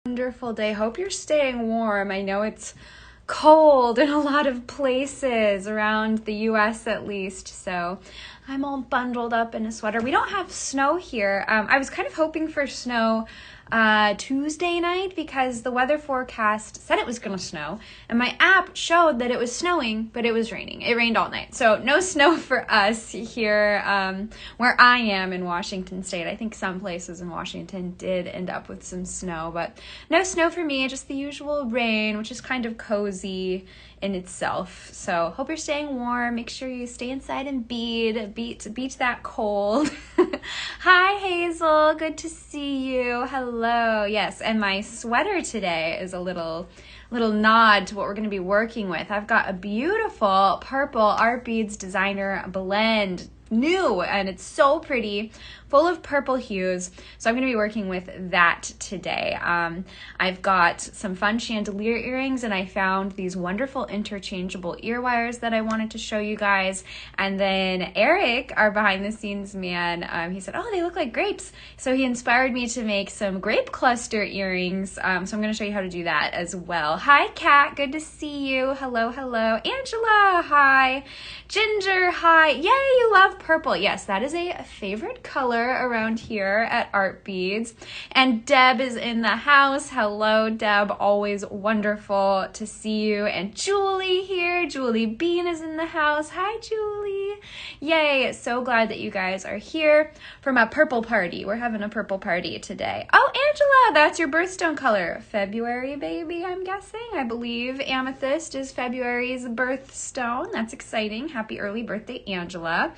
Wonderful day. Hope you're staying warm. I know it's cold in a lot of places around the US at least, so I'm all bundled up in a sweater. We don't have snow here. I was kind of hoping for snow Tuesday night because the weather forecast said it was gonna snow and my app showed that it was snowing, but it was raining. It rained all night. So no snow for us here where I am in Washington State. I think some places in Washington did end up with some snow, but no snow for me, just the usual rain, which is kind of cozy in itself. So hope you're staying warm. Make sure you stay inside and beat that cold. Hi Hazel, good to see you. Hello. Yes, and my sweater today is a little nod to what we're going to be working with. I've got a beautiful purple Artbeads designer blend, new, and it's so pretty, full of purple hues. So I'm going to be working with that today. I've got some fun chandelier earrings, and I found these wonderful interchangeable ear wires that I wanted to show you guys. And then Eric, our behind the scenes man, he said, oh, they look like grapes. So he inspired me to make some grape cluster earrings. So I'm going to show you how to do that as well. Hi, Kat. Good to see you. Hello, hello. Angela, hi. Ginger, hi. Yay, you love purple. Yes, that is a favorite color around here at Artbeads. And Deb is in the house. Hello, Deb. Always wonderful to see you. And Julie here. Julie Bean is in the house. Hi, Julie. Yay. So glad that you guys are here for my purple party. We're having a purple party today. Oh, Angela, that's your birthstone color. February, baby, I'm guessing. I believe amethyst is February's birthstone. That's exciting. Happy early birthday, Angela.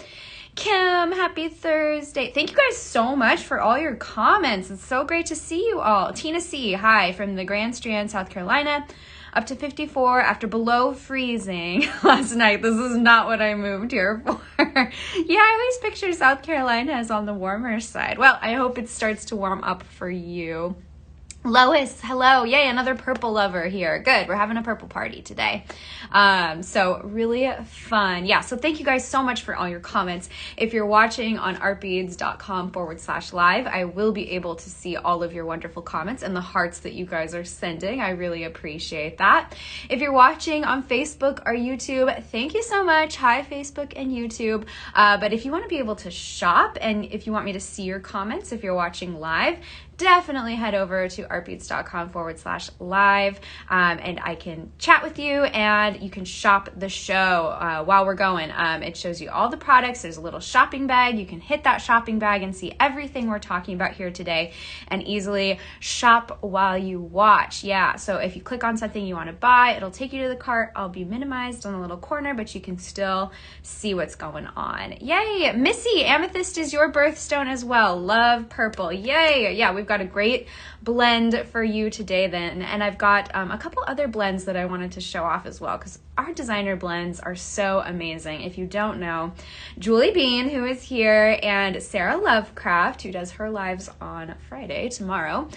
Kim, happy Thursday. Thank you guys so much for all your comments. It's so great to see you all. Tina C, hi, from the Grand Strand, South Carolina, up to 54 after below freezing last night. This is not what I moved here for. Yeah, I always picture South Carolina as on the warmer side. Well, I hope it starts to warm up for you. Lois, hello. Yay, another purple lover here. Good, we're having a purple party today. So really fun. Yeah, so thank you guys so much for all your comments. If you're watching on artbeads.com/live, I will be able to see all of your wonderful comments and the hearts that you guys are sending. I really appreciate that. If you're watching on Facebook or YouTube, thank you so much. Hi, Facebook and YouTube. But if you want to be able to shop and if you want me to see your comments, if you're watching live, definitely head over to artbeads.com/live and I can chat with you and you can shop the show while we're going. It shows you all the products. There's a little shopping bag. You can hit that shopping bag and see everything we're talking about here today and easily shop while you watch. Yeah, so if you click on something you want to buy, it'll take you to the cart. I'll be minimized on the little corner, but you can still see what's going on. Yay! Missy, amethyst is your birthstone as well. Love purple. Yay! Yeah, we've got a great blend for you today then, and I've got a couple other blends that I wanted to show off as well because our designer blends are so amazing. If you don't know, Julie Bean, who is here, and Sarah Lovecraft, who does her lives on Friday, tomorrow,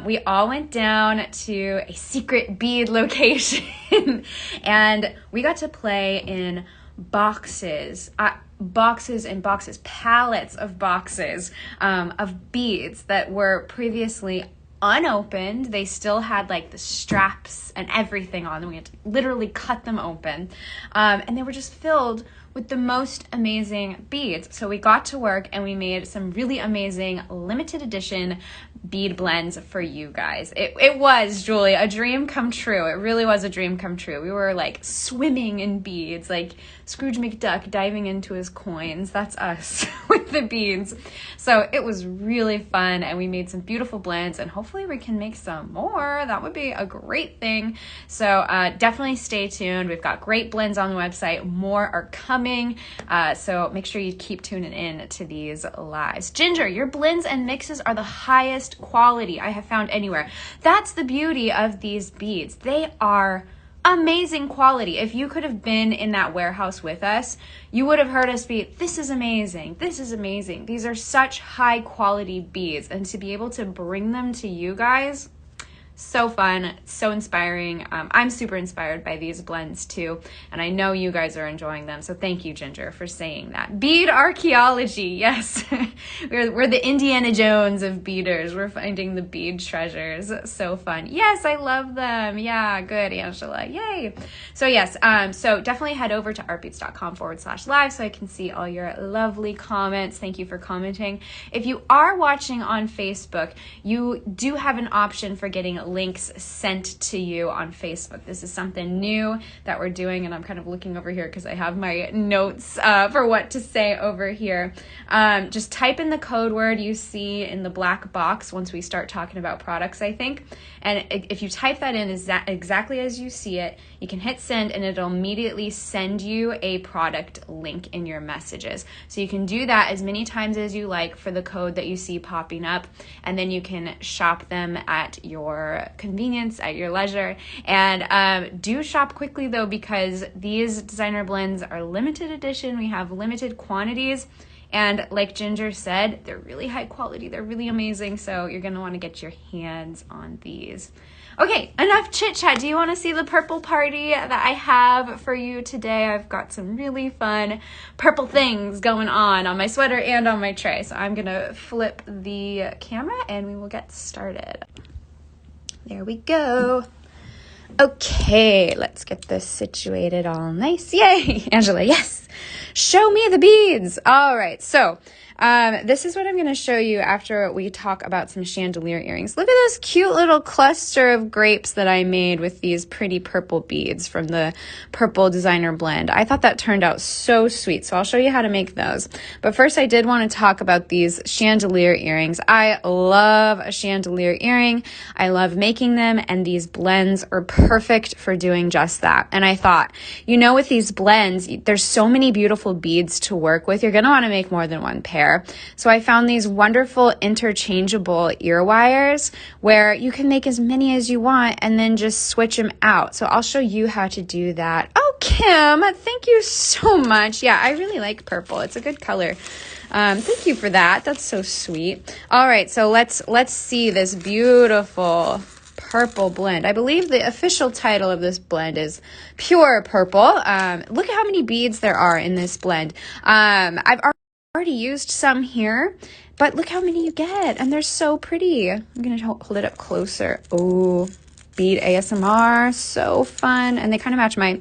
we all went down to a secret bead location and we got to play in boxes and boxes, pallets of boxes of beads that were previously unopened. They still had like the straps and everything on them. We had to literally cut them open. And they were just filled with the most amazing beads. So we got to work and we made some really amazing limited edition bead blends for you guys. It was, Julie, a dream come true. It really was a dream come true. We were like swimming in beads, like Scrooge McDuck diving into his coins. That's us with the beads. So it was really fun and we made some beautiful blends and hopefully we can make some more. That would be a great thing. So definitely stay tuned. We've got great blends on the website. More are coming. So make sure you keep tuning in to these lives. Ginger, your blends and mixes are the highest quality I have found anywhere. That's the beauty of these beads. They are amazing quality. If you could have been in that warehouse with us, you would have heard us be, this is amazing. This is amazing. These are such high quality beads, and to be able to bring them to you guys, So fun, so inspiring. I'm super inspired by these blends too, and I know you guys are enjoying them. So thank you, Ginger, for saying that. Bead archaeology, yes. we're the Indiana Jones of beaders. We're finding the bead treasures. So fun. Yes, I love them. Yeah, good, Angela. Yay. So yes, so definitely head over to artbeads.com/live so I can see all your lovely comments. Thank you for commenting. If you are watching on Facebook, you do have an option for getting links sent to you on Facebook. This is something new that we're doing, and I'm kind of looking over here because I have my notes for what to say over here. Just type in the code word you see in the black box once we start talking about products, I think. And if you type that in exactly as you see it, you can hit send and it'll immediately send you a product link in your messages. So you can do that as many times as you like for the code that you see popping up, and then you can shop them at your convenience, at your leisure. And do shop quickly though, because these designer blends are limited edition. We have limited quantities. And like Ginger said, they're really high quality. They're really amazing. So you're going to want to get your hands on these. Okay, enough chit chat. Do you want to see the purple party that I have for you today? I've got some really fun purple things going on my sweater and on my tray. So I'm going to flip the camera and we will get started. There we go. Okay, let's get this situated all nice. Yay, Angela, yes. Show me the beads. All right, so this is what I'm going to show you after we talk about some chandelier earrings. Look at this cute little cluster of grapes that I made with these pretty purple beads from the purple designer blend. I thought that turned out so sweet, so I'll show you how to make those. But first, I did want to talk about these chandelier earrings. I love a chandelier earring. I love making them, and these blends are perfect for doing just that. And I thought, you know, with these blends, there's so many beautiful beads to work with. You're going to want to make more than one pair. So I found these wonderful interchangeable ear wires where you can make as many as you want and then just switch them out. So I'll show you how to do that. Oh, Kim, thank you so much. Yeah, I really like purple. It's a good color. Thank you for that. That's so sweet. All right, so let's see this beautiful purple blend. I believe the official title of this blend is Pure Purple. Look at how many beads there are in this blend. I've already used some here, but look how many you get, and they're so pretty. I'm gonna hold it up closer. Oh, bead ASMR, so fun. And they kind of match my,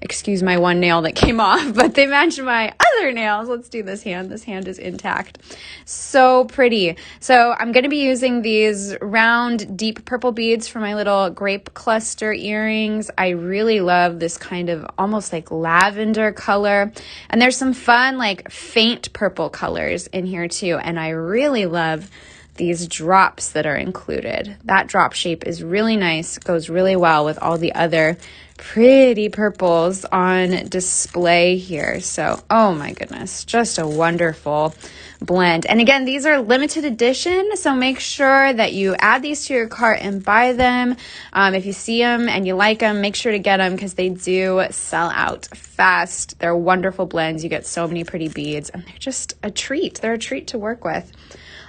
excuse my one nail that came off, but they match my other nails. Let's do this hand. This hand is intact. So pretty. So I'm going to be using these round, deep purple beads for my little grape cluster earrings. I really love this kind of almost like lavender color. And there's some fun, like faint purple colors in here too. And I really love these drops that are included. That drop shape is really nice, goes really well with all the other pretty purples on display here. So, oh my goodness, just a wonderful blend. And again, these are limited edition, so make sure that you add these to your cart and buy them. If you see them and you like them, make sure to get them because they do sell out fast. They're wonderful blends. You get so many pretty beads, and they're just a treat. They're a treat to work with.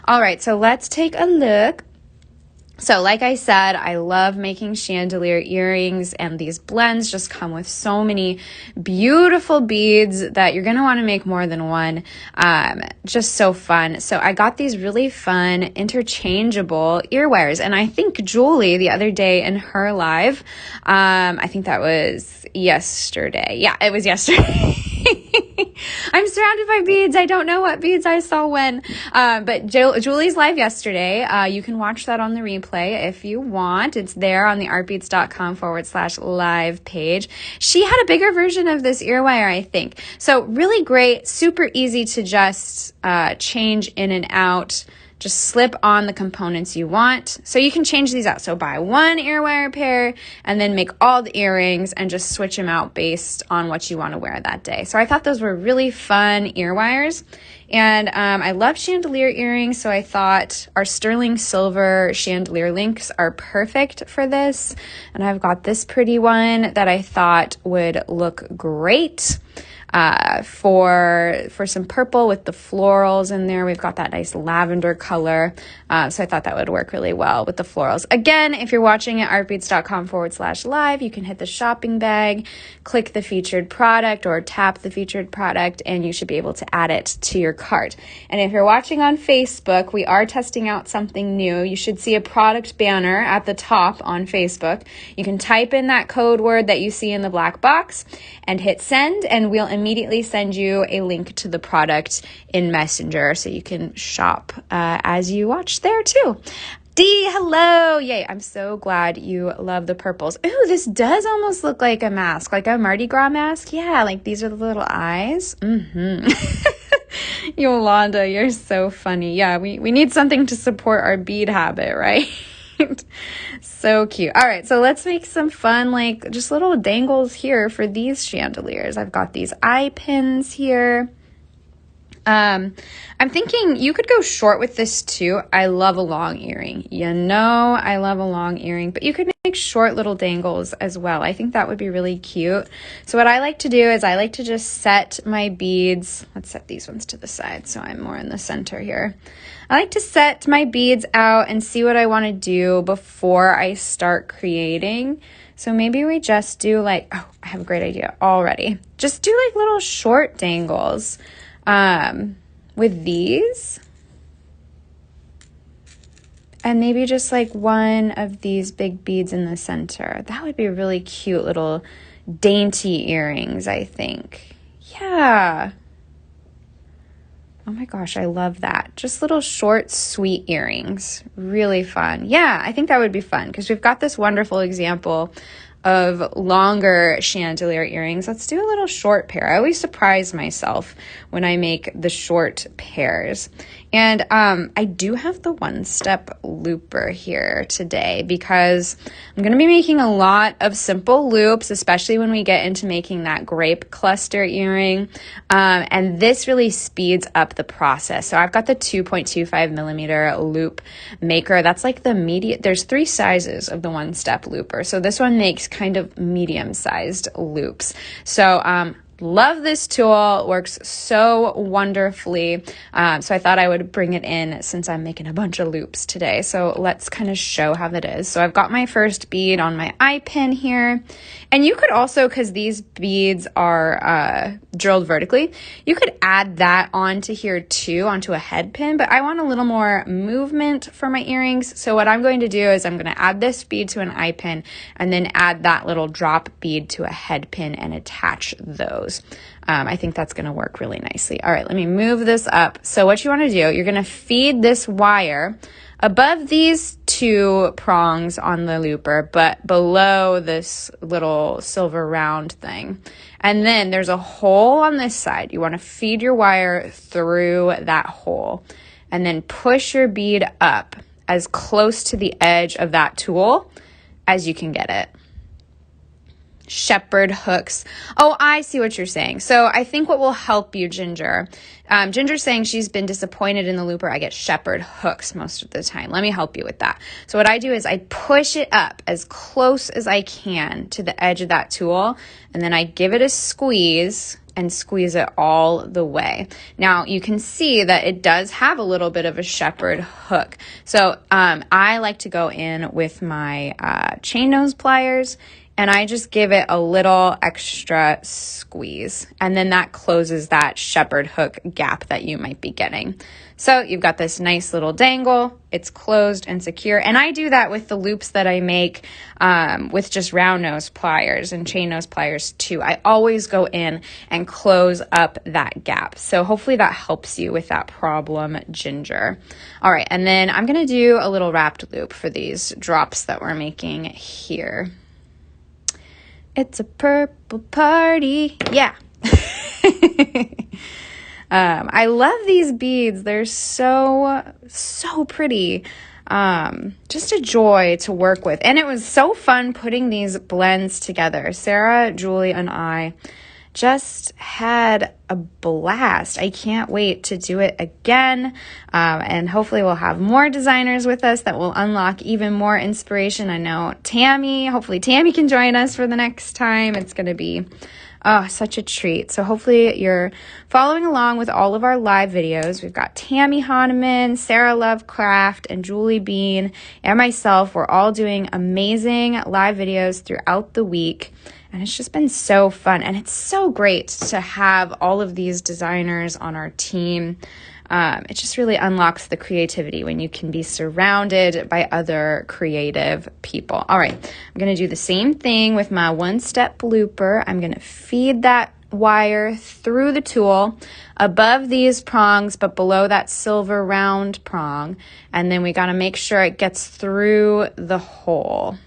All right, so let's take a look. So like I said, I love making chandelier earrings, and these blends just come with so many beautiful beads that you're going to want to make more than one. Just so fun. So I got these really fun interchangeable ear wires, and I think Julie the other day in her live, I think that was yesterday. Yeah, it was yesterday. I'm surrounded by beads. I don't know what beads I saw when, but Julie's live yesterday. You can watch that on the replay if you want. It's there on the artbeads.com/live page. She had a bigger version of this ear wire, I think. So really great, super easy to just change in and out. Just slip on the components you want. So you can change these out. So buy one ear wire pair and then make all the earrings and just switch them out based on what you want to wear that day. So I thought those were really fun ear wires. And I love chandelier earrings, so I thought our sterling silver chandelier links are perfect for this. And I've got this pretty one that I thought would look great. for some purple with the florals in there. We've got that nice lavender color. So I thought that would work really well with the florals. Again, if you're watching at artbeads.com/live, you can hit the shopping bag, click the featured product or tap the featured product, and you should be able to add it to your cart. And if you're watching on Facebook, we are testing out something new. You should see a product banner at the top on Facebook. You can type in that code word that you see in the black box and hit send, and we'll immediately send you a link to the product in Messenger so you can shop as you watch there too. Dee, hello. Yay. I'm so glad you love the purples. Ooh, this does almost look like a mask, like a Mardi Gras mask. Yeah, like these are the little eyes. Yolanda, you're so funny. Yeah, we need something to support our bead habit, right? So cute. All right, so let's make some fun, like just little dangles here for these chandeliers. I've got these eye pins here. I'm thinking you could go short with this too. I love a long earring. You know, I love a long earring, but you could make short little dangles as well. I think that would be really cute. So what I like to do is I like to just set my beads. Let's set these ones to the side so I'm more in the center here. I like to set my beads out and see what I want to do before I start creating. So maybe we just do like, oh, I have a great idea already. Just do like little short dangles. With these, and maybe just like one of these big beads in the center. That would be really cute little dainty earrings, I think. Yeah. Oh my gosh, I love that. Just little short, sweet earrings. Really fun. Yeah, I think that would be fun because we've got this wonderful example of longer chandelier earrings. Let's do a little short pair. I always surprise myself when I make the short pairs. And I do have the one-step looper here today because I'm going to be making a lot of simple loops, especially when we get into making that grape cluster earring. And this really speeds up the process. So I've got the 2.25 millimeter loop maker. That's like the medium. There's 3 sizes of the one-step looper. So this one makes kind of medium-sized loops. So love this tool. It works so wonderfully. So I thought I would bring it in since I'm making a bunch of loops today. So let's kind of show how that is. So I've got my first bead on my eye pin here. And you could also, because these beads are drilled vertically, you could add that onto here too, onto a head pin. But I want a little more movement for my earrings. So what I'm going to do is I'm going to add this bead to an eye pin and then add that little drop bead to a head pin and attach those. I think that's going to work really nicely. All right, let me move this up. So what you want to do, you're going to feed this wire above these 2 prongs on the looper, but below this little silver round thing. And then there's a hole on this side. You want to feed your wire through that hole and then push your bead up as close to the edge of that tool as you can get it. Shepherd hooks. Oh, I see what you're saying. So I think what will help you, Ginger. Ginger's saying she's been disappointed in the looper. I get shepherd hooks most of the time. Let me help you with that. So what I do is I push it up as close as I can to the edge of that tool, and then I give it a squeeze and squeeze it all the way. Now you can see that it does have a little bit of a shepherd hook. So I like to go in with my chain nose pliers, and I just give it a little extra squeeze. And then that closes that shepherd hook gap that you might be getting. So you've got this nice little dangle. It's closed and secure. And I do that with the loops that I make with just round nose pliers and chain nose pliers too. I always go in and close up that gap. So hopefully that helps you with that problem, Ginger. All right, and then I'm gonna do a little wrapped loop for these drops that we're making here. It's a purple party. Yeah. I love these beads. They're so pretty. Just a joy to work with. And it was so fun putting these blends together. Sarah, Julie, and I just had a blast. I can't wait to do it again. And hopefully we'll have more designers with us that will unlock even more inspiration. I know hopefully Tammy can join us for the next time. It's going to be Oh, such a treat. So hopefully you're following along with all of our live videos. We've got Tammy Hahnemann, Sarah Lovecraft, and Julie Bean, and myself. We're all doing amazing live videos throughout the week. And it's just been so fun. And it's so great to have all of these designers on our team. It just really unlocks the creativity when you can be surrounded by other creative people. All right, I'm going to do the same thing with my one-step looper. I'm going to feed that wire through the tool above these prongs, but below that silver round prong. And then we got to make sure it gets through the hole.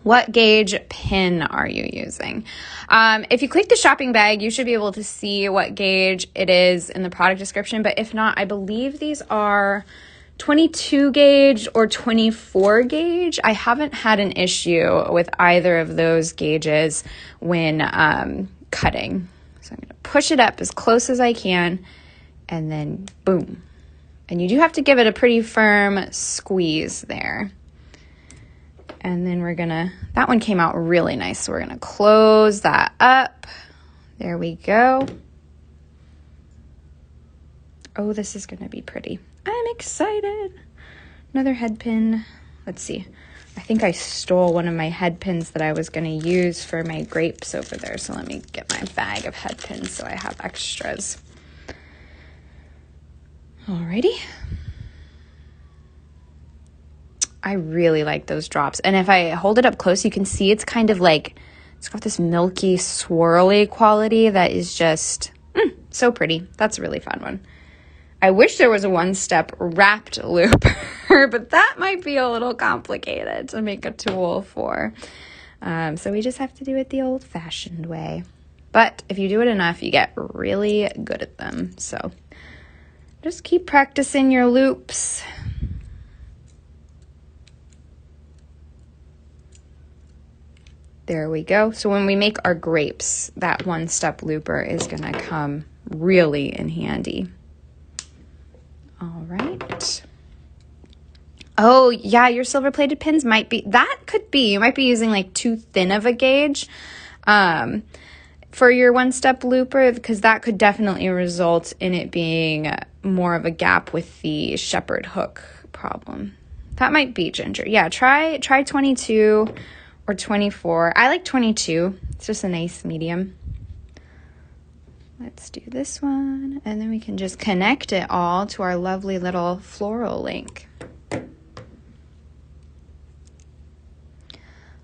What gauge pin are you using? If you click the shopping bag, you should be able to see what gauge it is in the product description. But if not, I believe these are 22 gauge or 24 gauge. I haven't had an issue with either of those gauges when cutting. So I'm going to push it up as close as I can and then boom. And you do have to give it a pretty firm squeeze there. And then that one came out really nice. So we're going to close that up. There we go. Oh, this is going to be pretty. I'm excited. Another head pin. Let's see. I think I stole one of my head pins that I was going to use for my grapes over there. So let me get my bag of head pins so I have extras. Alrighty. I really like those drops. And if I hold it up close, you can see it's kind of like, it's got this milky, swirly quality that is just so pretty. That's a really fun one. I wish there was a one-step wrapped looper, but that might be a little complicated to make a tool for. So we just have to do it the old-fashioned way. But if you do it enough, you get really good at them. So just keep practicing your loops. There we go. So when we make our grapes, that one-step looper is going to come really in handy. All right. Oh, yeah, your silver-plated pins you might be using like too thin of a gauge for your one-step looper, because that could definitely result in it being more of a gap with the shepherd hook problem. That might be, Ginger. Yeah, try 22 or 24. I like 22. It's just a nice medium. Let's do this one. And then we can just connect it all to our lovely little floral link.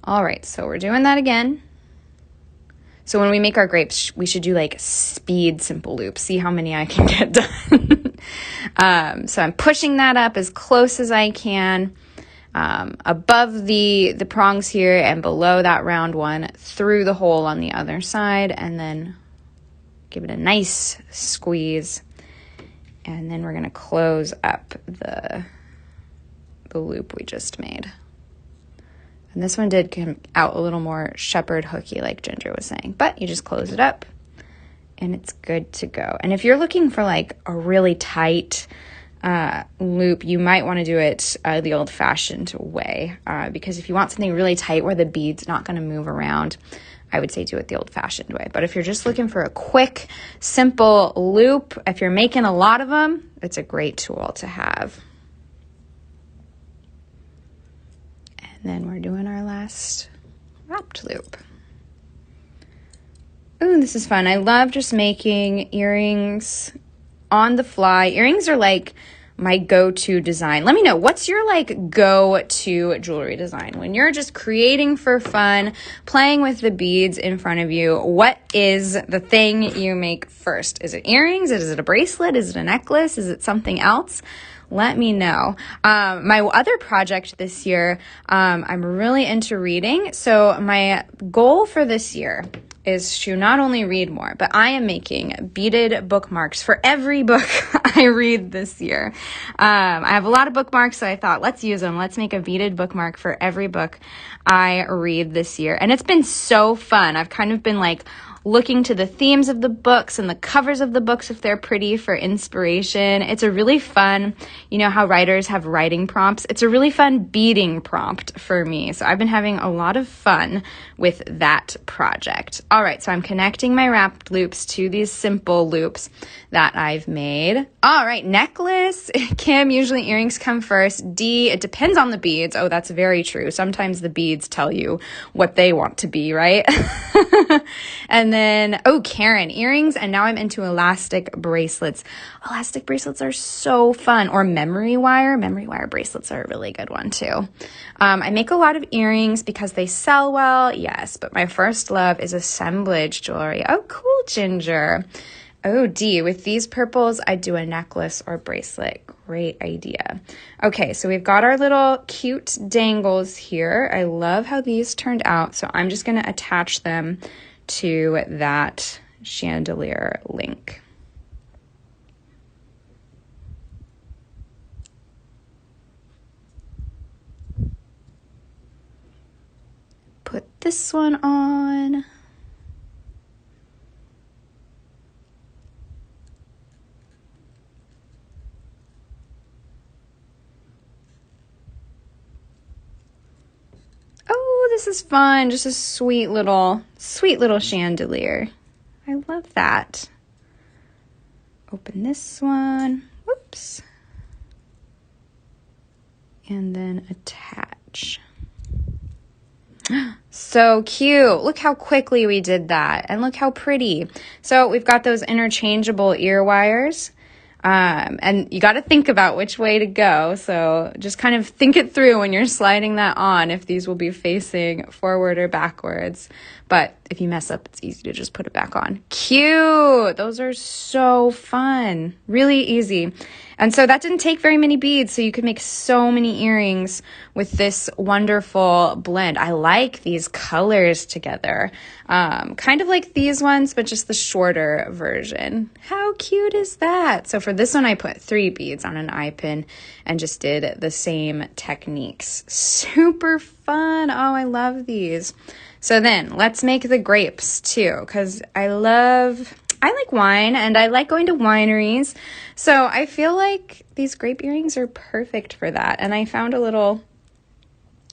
All right, so we're doing that again. So when we make our grapes, we should do like speed simple loops. See how many I can get done. So I'm pushing that up as close as I can. Above the prongs here and below that round one through the hole on the other side, and then give it a nice squeeze, and then we're going to close up the loop we just made. And this one did come out a little more shepherd hooky like Ginger was saying, but you just close it up and it's good to go. And if you're looking for like a really tight loop, you might want to do it the old-fashioned way, because if you want something really tight where the bead's not going to move around, I would say do it the old-fashioned way. But if you're just looking for a quick, simple loop, if you're making a lot of them, it's a great tool to have. And then we're doing our last wrapped loop. Ooh, this is fun. I love just making earrings on the fly. Earrings are like my go-to design. Let me know, what's your like go-to jewelry design? When you're just creating for fun, playing with the beads in front of you, what is the thing you make first? Is it earrings? Is it a bracelet? Is it a necklace? Is it something else? Let me know. My other project this year, I'm really into reading. So my goal for this year is to not only read more, but I am making beaded bookmarks for every book I read this year. I have a lot of bookmarks, so I thought, let's use them. Let's make a beaded bookmark for every book I read this year. And it's been so fun. I've kind of been like looking to the themes of the books and the covers of the books if they're pretty for inspiration. It's a really fun, you know how writers have writing prompts? It's a really fun beading prompt for me. So I've been having a lot of fun with that project. All right, so I'm connecting my wrapped loops to these simple loops that I've made. All right, necklace. Kim, usually earrings come first. D, it depends on the beads. Oh, that's very true. Sometimes the beads tell you what they want to be, right? And then, oh, Karen, earrings. And now I'm into elastic bracelets. Elastic bracelets are so fun. Or memory wire. Memory wire bracelets are a really good one too. I make a lot of earrings because they sell well. Yes, but my first love is assemblage jewelry. Oh, cool, Ginger. Oh, D, with these purples, I'd do a necklace or bracelet. Great idea. Okay, so we've got our little cute dangles here. I love how these turned out, so I'm just going to attach them to that chandelier link. Put this one on. Oh, this is fun. Just a sweet little chandelier. I love that. Open this one. Whoops. And then attach. So cute. Look how quickly we did that. And look how pretty. So we've got those interchangeable ear wires. And you got to think about which way to go. So just kind of think it through when you're sliding that on, if these will be facing forward or backwards. But if you mess up, it's easy to just put it back on. Cute. Those are so fun. Really easy. And so that didn't take very many beads, so you could make so many earrings with this wonderful blend. I like these colors together. Kind of like these ones, but just the shorter version. How cute is that? So for this one, I put 3 beads on an eye pin and just did the same techniques. Super fun. Oh, I love these. So then let's make the grapes too, because I like wine and I like going to wineries. So I feel like these grape earrings are perfect for that. And I found a little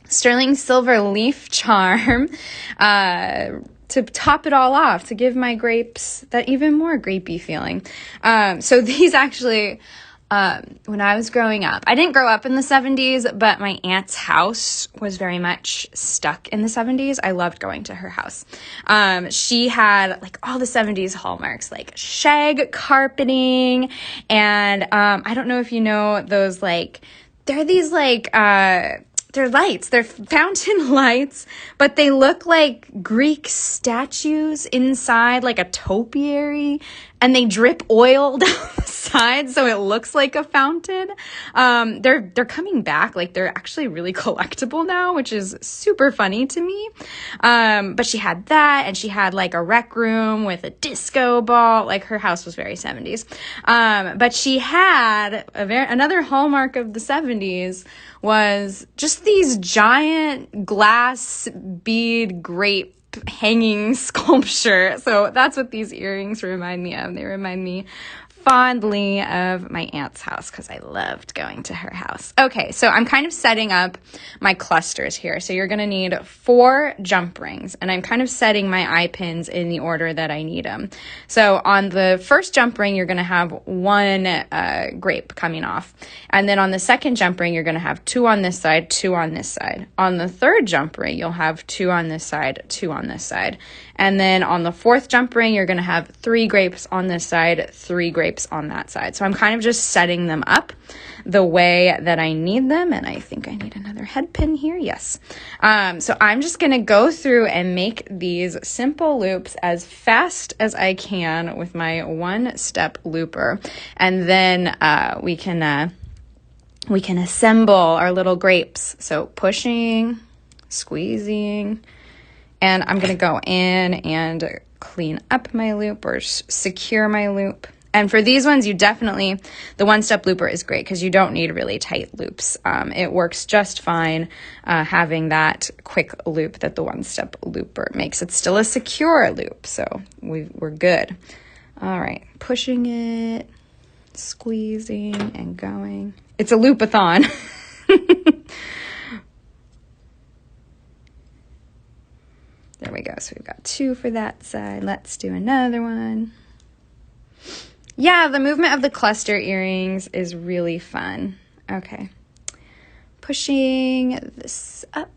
sterling silver leaf charm to top it all off, to give my grapes that even more grapey feeling. So these actually, when I was growing up, I didn't grow up in the 70s, but my aunt's house was very much stuck in the 70s. I loved going to her house. She had like all the 70s hallmarks, like shag carpeting. And I don't know if you know those, like, they're these like, they're lights. They're fountain lights, but they look like Greek statues inside, like a topiary, and they drip oil down the side so it looks like a fountain. They're coming back. Like, they're actually really collectible now, which is super funny to me. But she had that, and she had like a rec room with a disco ball. Like, her house was very 70s. But she had another hallmark of the 70s was just these giant glass bead grape hanging sculpture. So that's what these earrings remind me of. They remind me fondly of my aunt's house because I loved going to her house. Okay, so I'm kind of setting up my clusters here. So you're going to need 4 jump rings, and I'm kind of setting my eye pins in the order that I need them. So on the first jump ring, you're going to have 1 grape coming off. And then on the second jump ring, you're going to have 2 on this side, 2 on this side. On the third jump ring, you'll have 2 on this side, 2 on this side. And then on the 4th jump ring, you're going to have 3 grapes on this side, 3 grapes on that side. So I'm kind of just setting them up the way that I need them. And I think I need another head pin here. Yes. So I'm just going to go through and make these simple loops as fast as I can with my 1-step looper. And then we can assemble our little grapes. So pushing, squeezing, and I'm going to go in and clean up my loop or secure my loop. And for these ones, the one-step looper is great because you don't need really tight loops. It works just fine having that quick loop that the one-step looper makes. It's still a secure loop, so we're good. All right, pushing it, squeezing and going. It's a loop-a-thon. There we go. So we've got 2 for that side. Let's do another one. Yeah, the movement of the cluster earrings is really fun. Okay. Pushing this up.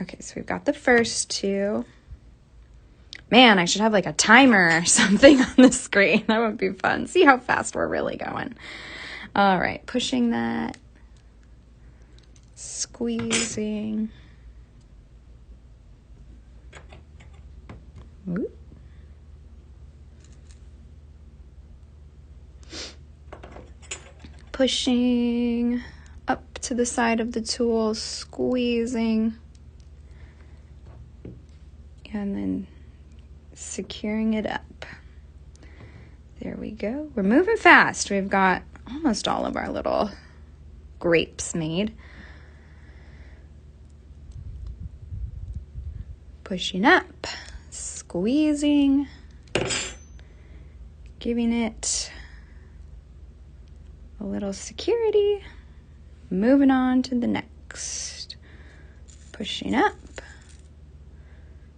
Okay, so we've got the first 2. Man, I should have like a timer or something on the screen. That would be fun. See how fast we're really going. All right, pushing that, squeezing. Ooh. Pushing up to the side of the tool, squeezing, and then securing it up. There we go. We're moving fast. We've got almost all of our little grapes made. Pushing up, squeezing, giving it a little security, moving on to the next. Pushing up.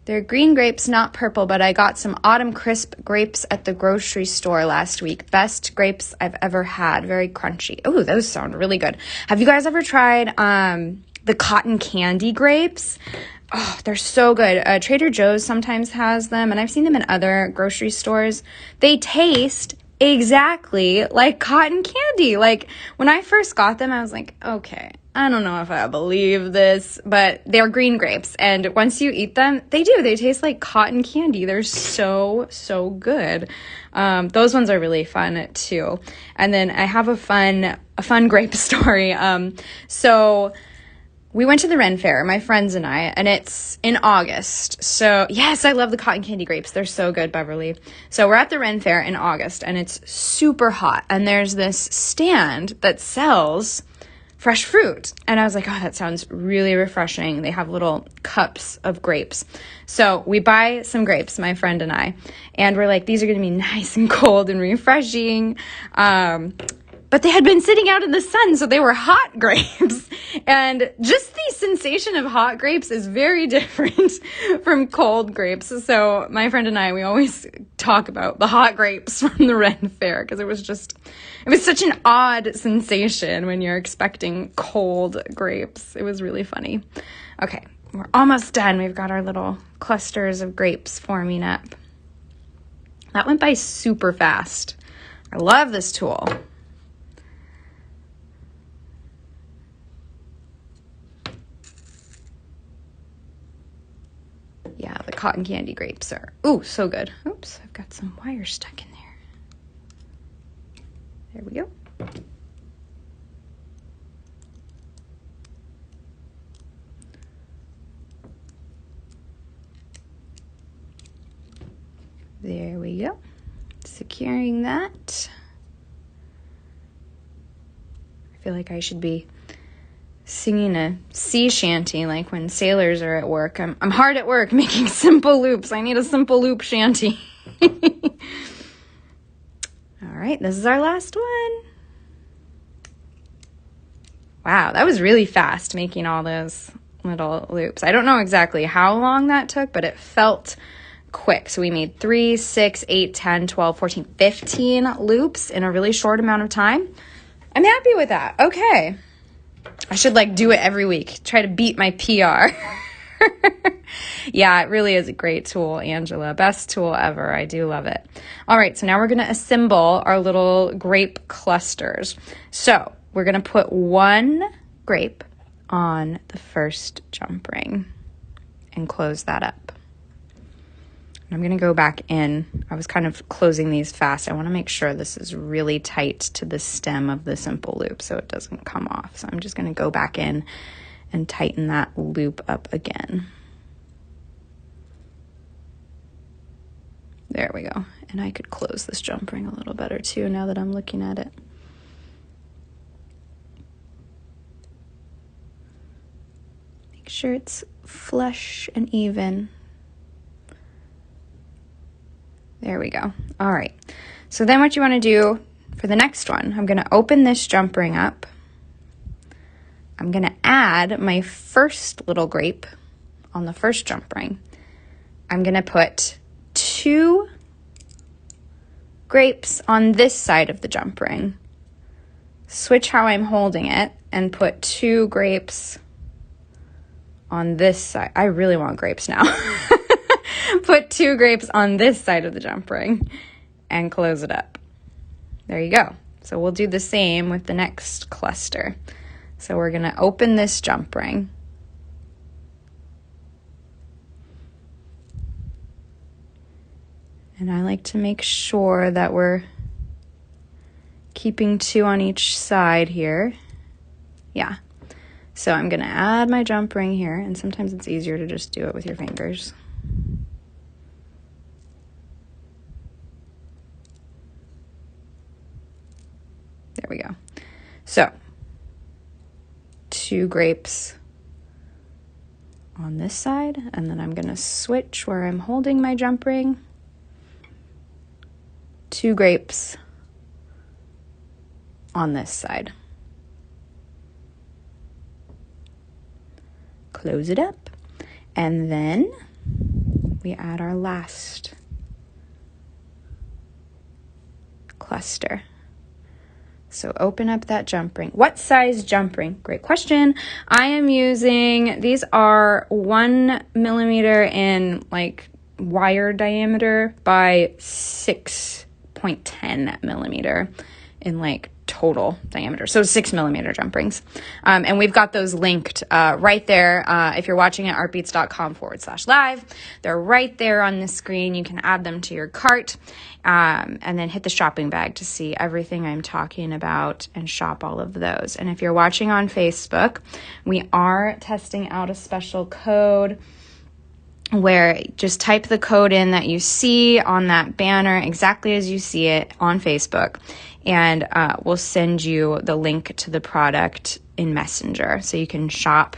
They're green grapes, not purple, but I got some autumn crisp grapes at the grocery store last week. Best grapes I've ever had. Very crunchy. Oh, those sound really good. Have you guys ever tried the cotton candy grapes? Oh, they're so good. Trader Joe's sometimes has them, and I've seen them in other grocery stores. They taste exactly like cotton candy. Like, when I first got them, I was like, okay, I don't know if I believe this, but they're green grapes, and once you eat them, they taste like cotton candy. They're so, so good. Those ones are really fun too. And then I have a fun grape story. So we went to the Ren Fair, my friends and I, and it's in August. So, yes, I love the cotton candy grapes. They're so good, Beverly. So we're at the Ren Fair in August, and it's super hot. And there's this stand that sells fresh fruit. And I was like, oh, that sounds really refreshing. They have little cups of grapes. So we buy some grapes, my friend and I, and we're like, these are going to be nice and cold and refreshing. But they had been sitting out in the sun, so they were hot grapes. And just the sensation of hot grapes is very different from cold grapes. So my friend and I, we always talk about the hot grapes from the Ren Fair because it was such an odd sensation when you're expecting cold grapes. It was really funny. Okay, we're almost done. We've got our little clusters of grapes forming up. That went by super fast. I love this tool. Yeah, the cotton candy grapes are, ooh, so good. Oops, I've got some wire stuck in there. There we go. There we go. Securing that. I feel like I should be singing a sea shanty like when sailors are at work. I'm hard at work making simple loops. I need a simple loop shanty. All right, this is our last one. Wow, that was really fast making all those little loops. I don't know exactly how long that took, but it felt quick. So we made 3, 6, 8, 10, 12, 14, 15 loops in a really short amount of time. I'm happy with that. Okay. I should do it every week. Try to beat my PR. Yeah, it really is a great tool, Angela. Best tool ever. I do love it. All right, so now we're going to assemble our little grape clusters. So we're going to put one grape on the first jump ring and close that up. I'm going to go back in. I was kind of closing these fast. I want to make sure this is really tight to the stem of the simple loop so it doesn't come off. So I'm just going to go back in and tighten that loop up again. There we go. And I could close this jump ring a little better too now that I'm looking at it. Make sure it's flush and even. There we go. All right. So then what you want to do for the next one, I'm going to open this jump ring up. I'm going to add my first little grape on the first jump ring. I'm going to put 2 grapes on this side of the jump ring. Switch how I'm holding it and put 2 grapes on this side. I really want grapes now. Put 2 grapes on this side of the jump ring and close it up. There you go. So we'll do the same with the next cluster. So we're going to open this jump ring. And I like to make sure that we're keeping 2 on each side here. Yeah. So I'm going to add my jump ring here, and sometimes it's easier to just do it with your fingers. There we go. So 2 grapes on this side, and then I'm going to switch where I'm holding my jump ring. 2 grapes on this side. Close it up, and then we add our last cluster. So open up that jump ring. What size jump ring? Great question. I am using, these are 1 millimeter in like wire diameter by 6.10 millimeter in like total diameter. So 6 millimeter jump rings. And we've got those linked right there. If you're watching at artbeads.com/live, they're right there on the screen. You can add them to your cart and then hit the shopping bag to see everything I'm talking about and shop all of those. And if you're watching on Facebook, we are testing out a special code where just type the code in that you see on that banner exactly as you see it on Facebook, and we'll send you the link to the product in Messenger so you can shop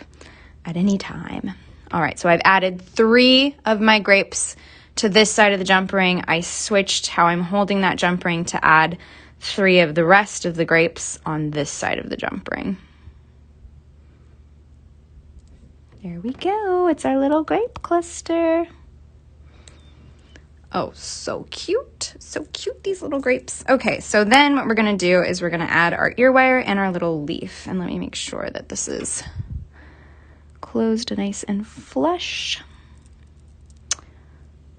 at any time. All right, so I've added 3 of my grapes to this side of the jump ring. I switched how I'm holding that jump ring to add 3 of the rest of the grapes on this side of the jump ring. There we go. It's our little grape cluster. Oh, so cute. So cute, these little grapes. Okay, so then what we're going to do is we're going to add our ear wire and our little leaf. And let me make sure that this is closed nice and flush.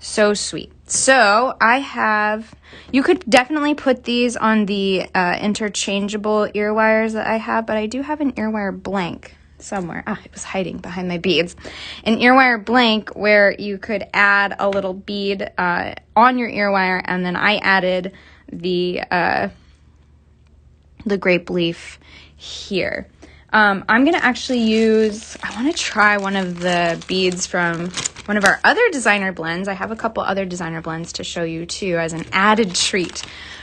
So sweet. So I have, you could definitely put these on the interchangeable ear wires that I have, but I do have an ear wire blank somewhere. It was hiding behind my beads. An ear wire blank where you could add a little bead on your ear wire, and then I added the grape leaf here. I'm going to actually use, I want to try one of the beads from one of our other designer blends. I have a couple other designer blends to show you too as an added treat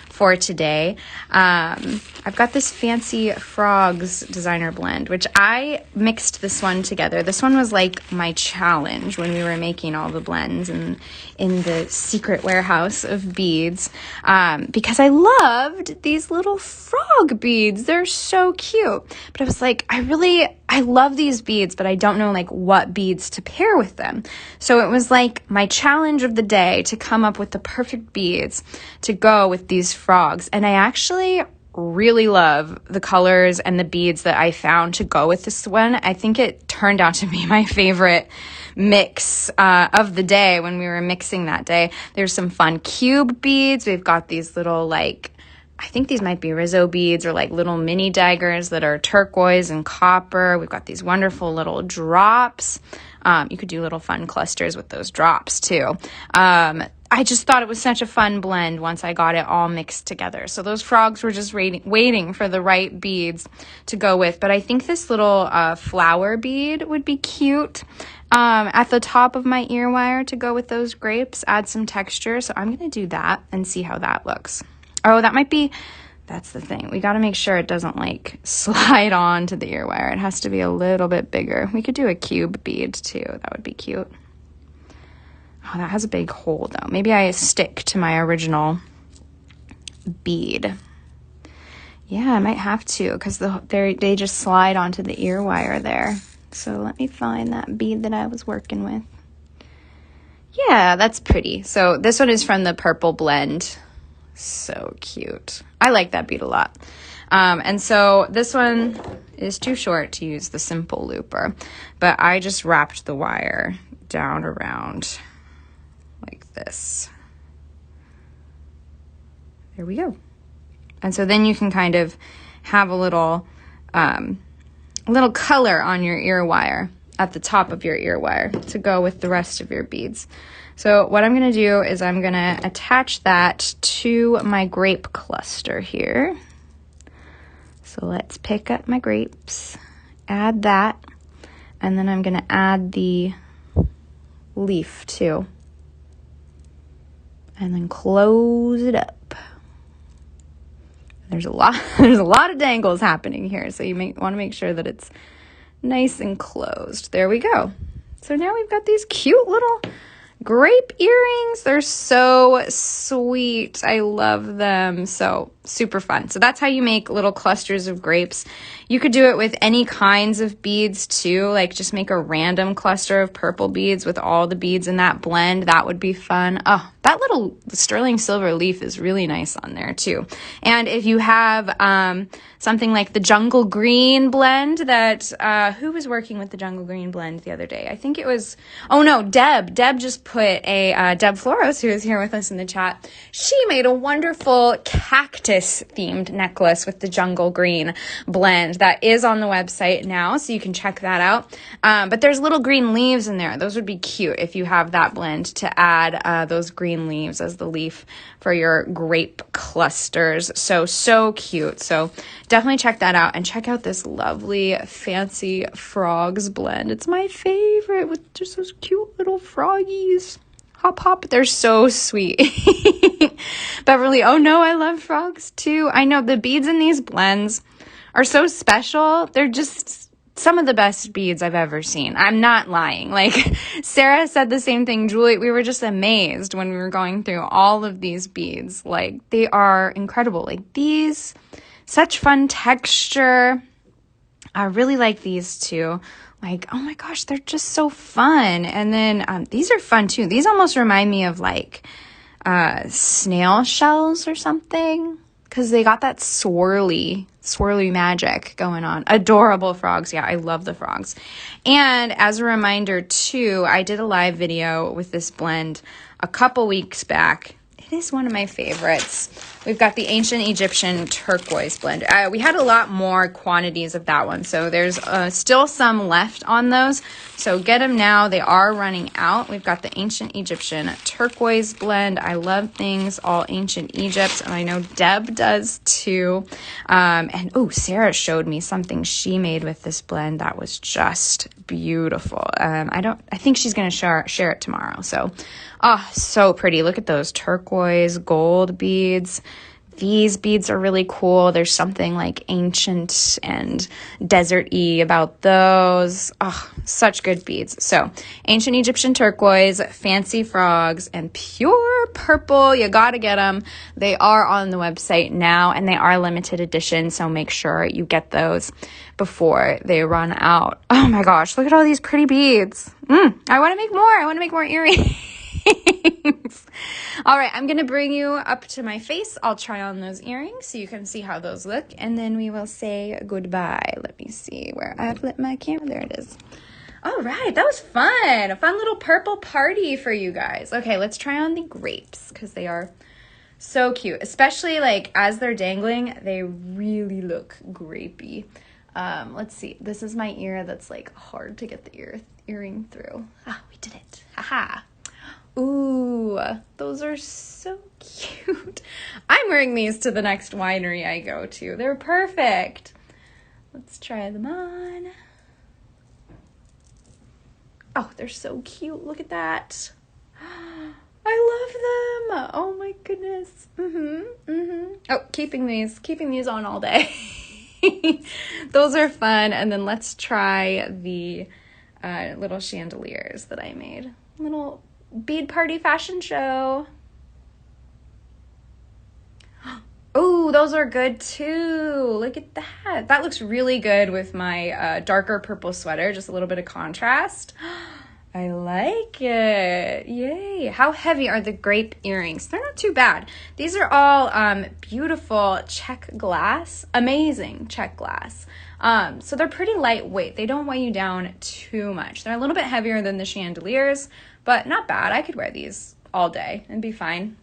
for today. I've got this Fancy Frogs designer blend, which I mixed this one together. This one was like my challenge when we were making all the blends and in the secret warehouse of beads, because I loved these little frog beads. They're so cute. But I was like, I love these beads, but I don't know like what beads to pair with them. So it was like my challenge of the day to come up with the perfect beads to go with these frogs. And I actually really love the colors and the beads that I found to go with this one. I think it turned out to be my favorite mix of the day when we were mixing that day. There's some fun cube beads. We've got these little like I think these might be Rizzo beads or like little mini daggers that are turquoise and copper. We've got these wonderful little drops. You could do little fun clusters with those drops too. I just thought it was such a fun blend once I got it all mixed together. So those frogs were just waiting for the right beads to go with. But I think this little flower bead would be cute at the top of my ear wire to go with those grapes, add some texture. So I'm going to do that and see how that looks. Oh, that's the thing. We got to make sure it doesn't like slide on to the ear wire. It has to be a little bit bigger. We could do a cube bead too. That would be cute. Oh, that has a big hole though. Maybe I stick to my original bead. Yeah, I might have to because they just slide onto the ear wire there. So let me find that bead that I was working with. Yeah, that's pretty. So this one is from the purple blend. So cute. I like that bead a lot. And so this one is too short to use the simple looper, but I just wrapped the wire down around like this. There we go. And so then you can kind of have a little color on your ear wire at the top of your ear wire to go with the rest of your beads. So what I'm going to do is I'm going to attach that to my grape cluster here. So let's pick up my grapes, add that, and then I'm going to add the leaf too. And then close it up. There's a lot of dangles happening here, so you want to make sure that it's nice and closed. There we go. So now we've got these cute little grape earrings. They're so sweet. I love them. So super fun. So that's how you make little clusters of grapes. You could do it with any kinds of beads too, like just make a random cluster of purple beads with all the beads in that blend. That would be fun. Oh, that little sterling silver leaf is really nice on there too. And if you have something like the jungle green blend that, who was working with the jungle green blend the other day? I think it was, oh no, Deb. Deb just put Deb Floros, who is here with us in the chat. She made a wonderful cactus themed necklace with the jungle green blend that is on the website now, so you can check that out. But there's little green leaves in there. Those would be cute if you have that blend to add those green leaves as the leaf for your grape clusters. So cute. So definitely check that out and check out this lovely fancy frogs blend. It's my favorite with just those cute little froggies. Hop, hop. They're so sweet. Beverly, oh no, I love frogs too. I know the beads in these blends are so special. They're just some of the best beads I've ever seen. I'm not lying. Like Sarah said the same thing. Julie, we were just amazed when we were going through all of these beads. Like they are incredible. Like these, such fun texture. I really like these too. Like, oh my gosh, they're just so fun. And then these are fun too. These almost remind me of like snail shells or something because they got that swirly magic going on. Adorable frogs. Yeah, I love the frogs. And as a reminder too, I did a live video with this blend a couple weeks back. It is one of my favorites. We've got the ancient Egyptian turquoise blend. We had a lot more quantities of that one, so there's still some left on those. So get them now. They are running out. We've got the ancient Egyptian turquoise blend. I love things all ancient Egypt, and I know Deb does too. And oh, Sarah showed me something she made with this blend that was just beautiful. I think she's gonna share it tomorrow. So, oh, so pretty. Look at those turquoise gold beads. These beads are really cool. There's something like ancient and desert-y about those. Oh, such good beads. So ancient Egyptian turquoise, fancy frogs, and pure purple. You got to get them. They are on the website now, and they are limited edition, so make sure you get those before they run out. Oh my gosh, look at all these pretty beads. I want to make more. I want to make more earrings. All right, I'm going to bring you up to my face. I'll try on those earrings so you can see how those look, and then we will say goodbye. Let me see where I flipped my camera. There it is. All right, that was fun. A fun little purple party for you guys. Okay, let's try on the grapes because they are So cute, especially like as they're dangling, they really look grapey. Let's see. This is my ear that's like hard to get the earring through. Ah, we did it. Haha. Ooh, those are so cute. I'm wearing these to the next winery I go to. They're perfect. Let's try them on. Oh, they're so cute. Look at that. I love them. Oh my goodness. Oh, keeping these on all day. Those are fun. And then let's try the little chandeliers that I made. Little bead party fashion show. Oh, those are good too. Look at that. That looks really good with my darker purple sweater. Just a little bit of contrast. I like it. Yay. How heavy are the grape earrings? They're not too bad. These are all beautiful check glass. Amazing check glass. So they're pretty lightweight. They don't weigh you down too much. They're a little bit heavier than the chandeliers, but not bad. I could wear these all day and be fine.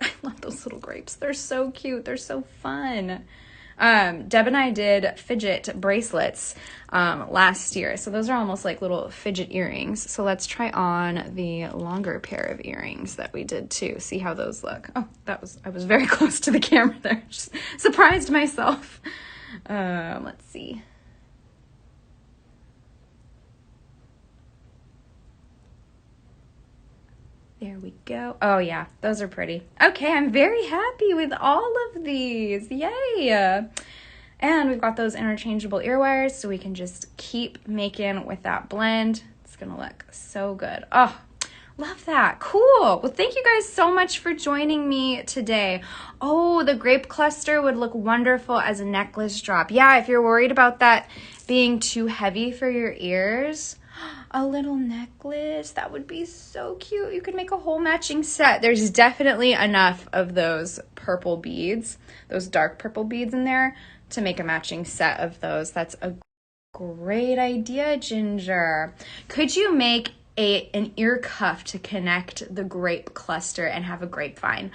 I love those little grapes. They're so cute. They're so fun. Deb and I did fidget bracelets last year. So those are almost like little fidget earrings. So let's try on the longer pair of earrings that we did too. See how those look. Oh, I was very close to the camera there. Just surprised myself. Let's see. There we go. Oh yeah, those are pretty. Okay, I'm very happy with all of these. Yay! And we've got those interchangeable ear wires, so we can just keep making with that blend. It's gonna look so good. Oh, love that. Cool. Well, thank you guys so much for joining me today. Oh, the grape cluster would look wonderful as a necklace drop. Yeah, if you're worried about that being too heavy for your ears, a little necklace, that would be so cute. You could make a whole matching set. There's definitely enough of those purple beads, those dark purple beads in there to make a matching set of those. That's a great idea, Ginger. Could you make an ear cuff to connect the grape cluster and have a grapevine?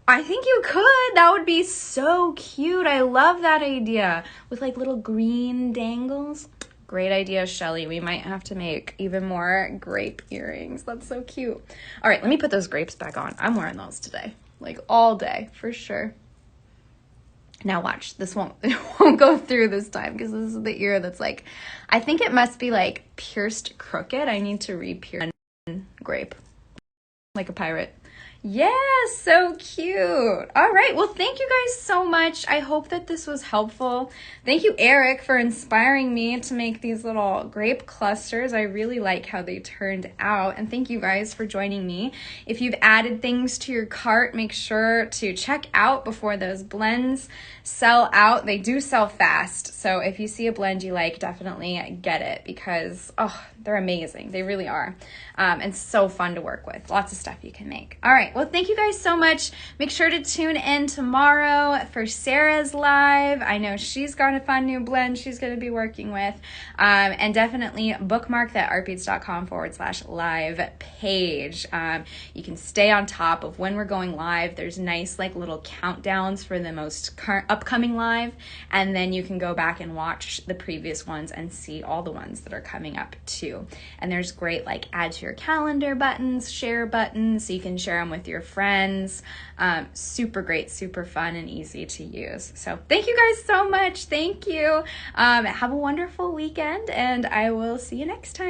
I think you could. That would be so cute. I love that idea with like little green dangles. Great idea, Shelly. We might have to make even more grape earrings. That's so cute. All right, let me put those grapes back on. I'm wearing those today, like all day for sure. Now watch, this won't go through this time because this is the ear that's like, I think it must be like pierced crooked. I need to re-pierce grape like a pirate. Yeah, so cute. All right, well, thank you guys so much. I hope that this was helpful. Thank you, Eric, for inspiring me to make these little grape clusters. I really like how they turned out. And thank you guys for joining me. If you've added things to your cart, make sure to check out before those blends sell out. They do sell fast. So if you see a blend you like, definitely get it because, oh, they're amazing. They really are. And so fun to work with. Lots of stuff you can make. All right. Well, thank you guys so much. Make sure to tune in tomorrow for Sarah's live. I know she's got a fun new blend she's going to be working with. And definitely bookmark that artbeads.com/live page. You can stay on top of when we're going live. There's nice like little countdowns for the most upcoming live. And then you can go back and watch the previous ones and see all the ones that are coming up too. And there's great like add to your calendar buttons, share buttons, so you can share them with your friends. Super great, super fun and easy to use. So thank you guys so much. Thank you. Have a wonderful weekend and I will see you next time.